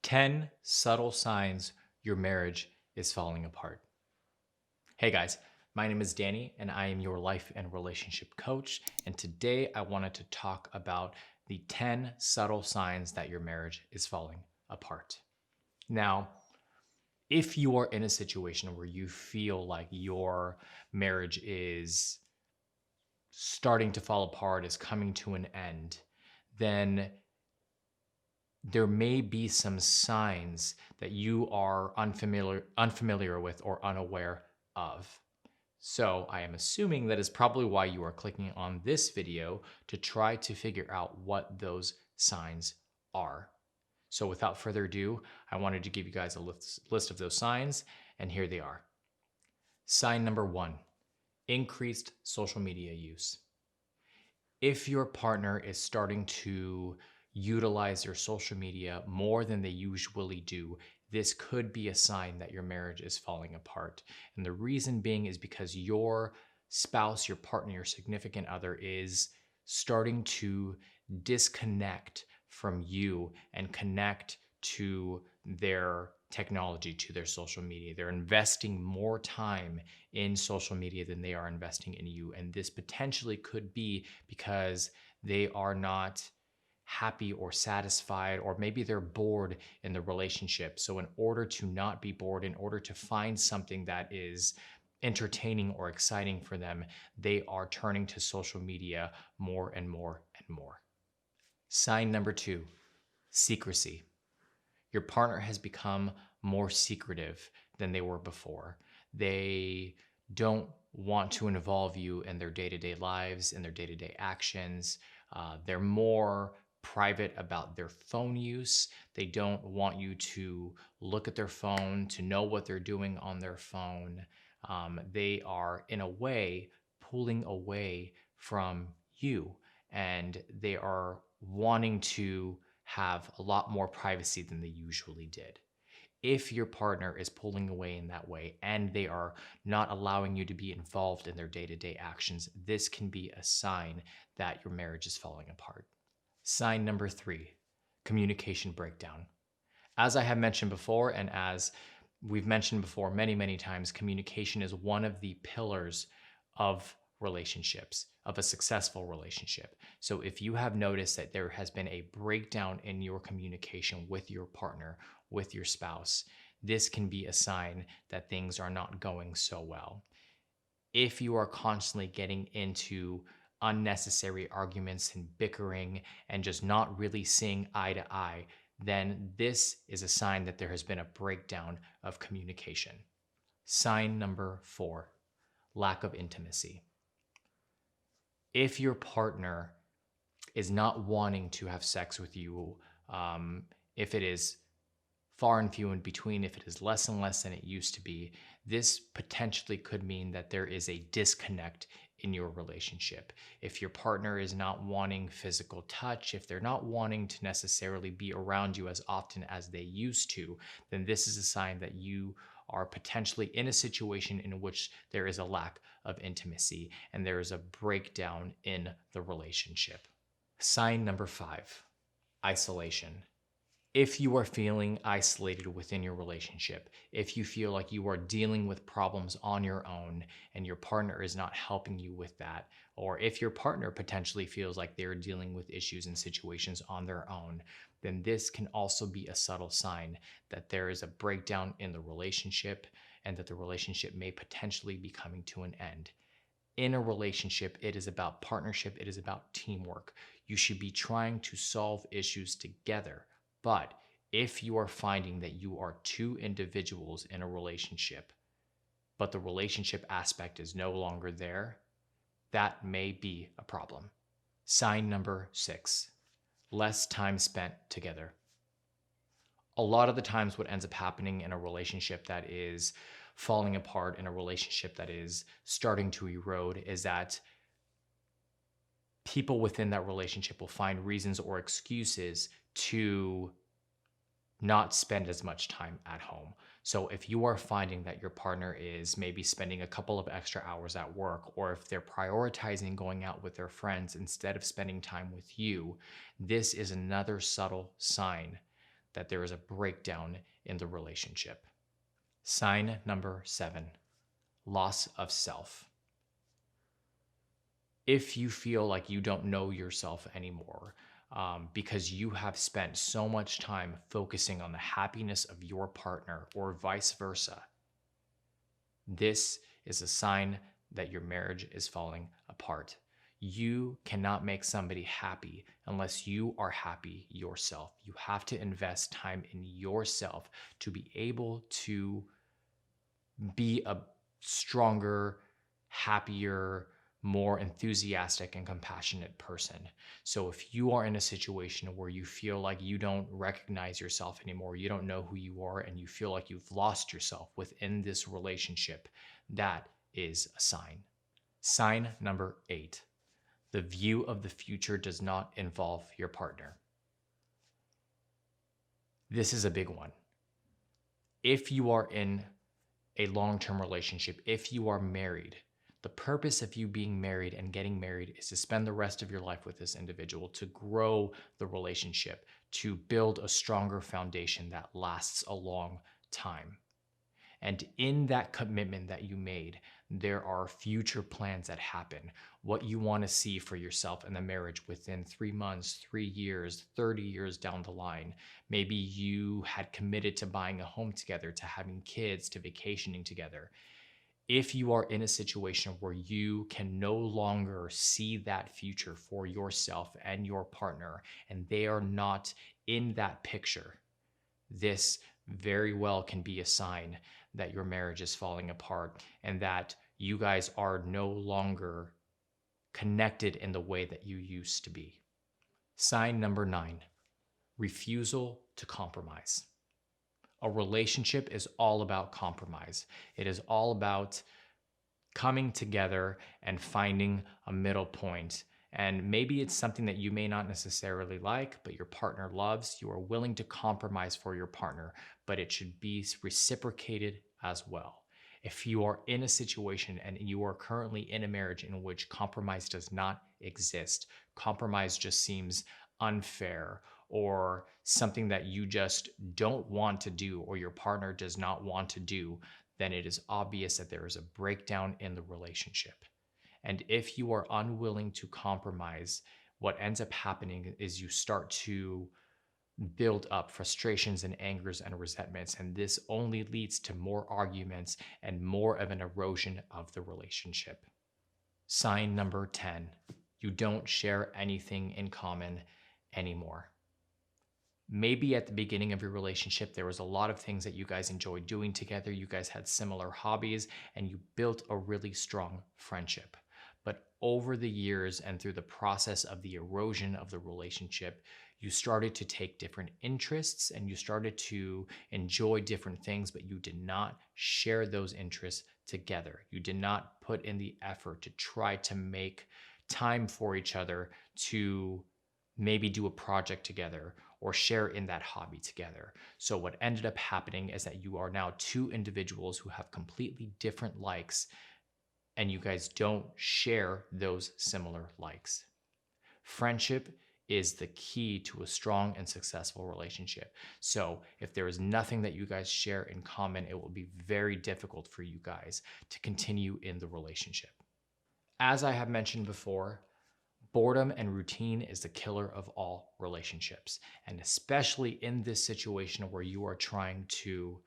10 subtle signs your marriage is falling apart. Hey guys, my name is Danny and I am your life and relationship coach. And today I wanted to talk about the 10 subtle signs that your marriage is falling apart. Now, if you are in a situation where you feel like your marriage is starting to fall apart, is coming to an end, then there may be some signs that you are unfamiliar with or unaware of. So I am assuming that is probably why you are clicking on this video to try to figure out what those signs are. So without further ado, I wanted to give you guys a list of those signs, and here they are. Sign number 1, increased social media use. If your partner is starting to utilize your social media more than they usually do, this could be a sign that your marriage is falling apart. And the reason being is because your spouse, your partner, your significant other is starting to disconnect from you and connect to their technology, to their social media. They're investing more time in social media than they are investing in you. And this potentially could be because they are not happy or satisfied, or maybe they're bored in the relationship. So in order to not be bored, in order to find something that is entertaining or exciting for them, they are turning to social media more and more and more. Sign number 2, secrecy. Your partner has become more secretive than they were before. They don't want to involve you in their day-to-day lives, in their day-to-day actions. They're more private about their phone use. They don't want you to look at their phone, to know what they're doing on their phone. They are, in a way, pulling away from you, and they are wanting to have a lot more privacy than they usually did. If your partner is pulling away in that way and they are not allowing you to be involved in their day-to-day actions, this can be a sign that your marriage is falling apart. Sign number 3, communication breakdown. As I have mentioned before, and as we've mentioned before many, many times, communication is one of the pillars of relationships, of a successful relationship. So if you have noticed that there has been a breakdown in your communication with your partner, with your spouse, this can be a sign that things are not going so well. If you are constantly getting into unnecessary arguments and bickering and just not really seeing eye to eye, then this is a sign that there has been a breakdown of communication. Sign number 4, lack of intimacy. If your partner is not wanting to have sex with you, if it is far and few in between, if it is less and less than it used to be, this potentially could mean that there is a disconnect in your relationship. If your partner is not wanting physical touch, if they're not wanting to necessarily be around you as often as they used to, then this is a sign that you are potentially in a situation in which there is a lack of intimacy and there is a breakdown in the relationship. Sign number 5, isolation. If you are feeling isolated within your relationship, if you feel like you are dealing with problems on your own and your partner is not helping you with that, or if your partner potentially feels like they're dealing with issues and situations on their own, then this can also be a subtle sign that there is a breakdown in the relationship and that the relationship may potentially be coming to an end. In a relationship, it is about partnership, it is about teamwork. You should be trying to solve issues together. But if you are finding that you are two individuals in a relationship, but the relationship aspect is no longer there, that may be a problem. Sign number 6, less time spent together. A lot of the times what ends up happening in a relationship that is falling apart, in a relationship that is starting to erode, is that people within that relationship will find reasons or excuses to not spend as much time at home. So if you are finding that your partner is maybe spending a couple of extra hours at work, or if they're prioritizing going out with their friends instead of spending time with you, this is another subtle sign that there is a breakdown in the relationship. Sign number 7, loss of self. If you feel like you don't know yourself anymore, because you have spent so much time focusing on the happiness of your partner or vice versa, this is a sign that your marriage is falling apart. You cannot make somebody happy unless you are happy yourself. You have to invest time in yourself to be able to be a stronger, happier, more enthusiastic and compassionate person. So if you are in a situation where you feel like you don't recognize yourself anymore, you don't know who you are, and you feel like you've lost yourself within this relationship, that is a sign. Sign number 8, the view of the future does not involve your partner. This is a big one. If you are in a long-term relationship, if you are married, the purpose of you being married and getting married is to spend the rest of your life with this individual, to grow the relationship, to build a stronger foundation that lasts a long time. And in that commitment that you made, there are future plans that happen. What you want to see for yourself in the marriage within 3 months, 3 years, 30 years down the line. Maybe you had committed to buying a home together, to having kids, to vacationing together. If you are in a situation where you can no longer see that future for yourself and your partner, and they are not in that picture, this very well can be a sign that your marriage is falling apart and that you guys are no longer connected in the way that you used to be. Sign number 9, refusal to compromise. A relationship is all about compromise. It is all about coming together and finding a middle point. And maybe it's something that you may not necessarily like, but your partner loves. You are willing to compromise for your partner, but it should be reciprocated as well. If you are in a situation and you are currently in a marriage in which compromise does not exist, compromise just seems unfair or something that you just don't want to do or your partner does not want to do, then it is obvious that there is a breakdown in the relationship. And if you are unwilling to compromise, what ends up happening is you start to build up frustrations and angers and resentments. And this only leads to more arguments and more of an erosion of the relationship. Sign number 10, you don't share anything in common anymore. Maybe at the beginning of your relationship, there was a lot of things that you guys enjoyed doing together. You guys had similar hobbies and you built a really strong friendship. But over the years and through the process of the erosion of the relationship, you started to take different interests and you started to enjoy different things, but you did not share those interests together. You did not put in the effort to try to make time for each other to maybe do a project together or share in that hobby together. So what ended up happening is that you are now two individuals who have completely different likes and you guys don't share those similar likes. Friendship is the key to a strong and successful relationship. So if there is nothing that you guys share in common, it will be very difficult for you guys to continue in the relationship. As I have mentioned before, boredom and routine is the killer of all relationships. And especially in this situation where you are trying to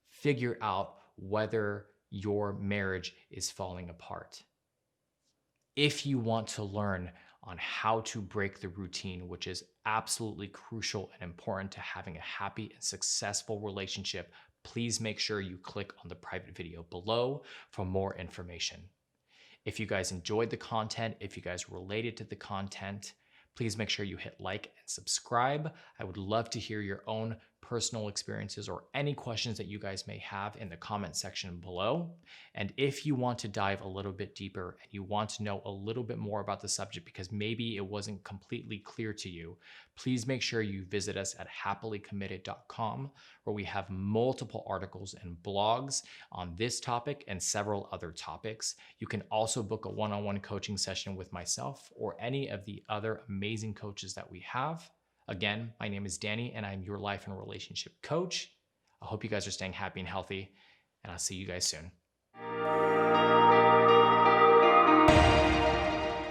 figure out whether your marriage is falling apart. If you want to learn on how to break the routine, which is absolutely crucial and important to having a happy and successful relationship, please make sure you click on the private video below for more information. If you guys enjoyed the content, if you guys related to the content, please make sure you hit like and subscribe. I would love to hear your own personal experiences or any questions that you guys may have in the comment section below. And if you want to dive a little bit deeper and you want to know a little bit more about the subject because maybe it wasn't completely clear to you, please make sure you visit us at happilycommitted.com, where we have multiple articles and blogs on this topic and several other topics. You can also book a one-on-one coaching session with myself or any of the other amazing coaches that we have. Again, my name is Danny, and I'm your life and relationship coach. I hope you guys are staying happy and healthy, and I'll see you guys soon.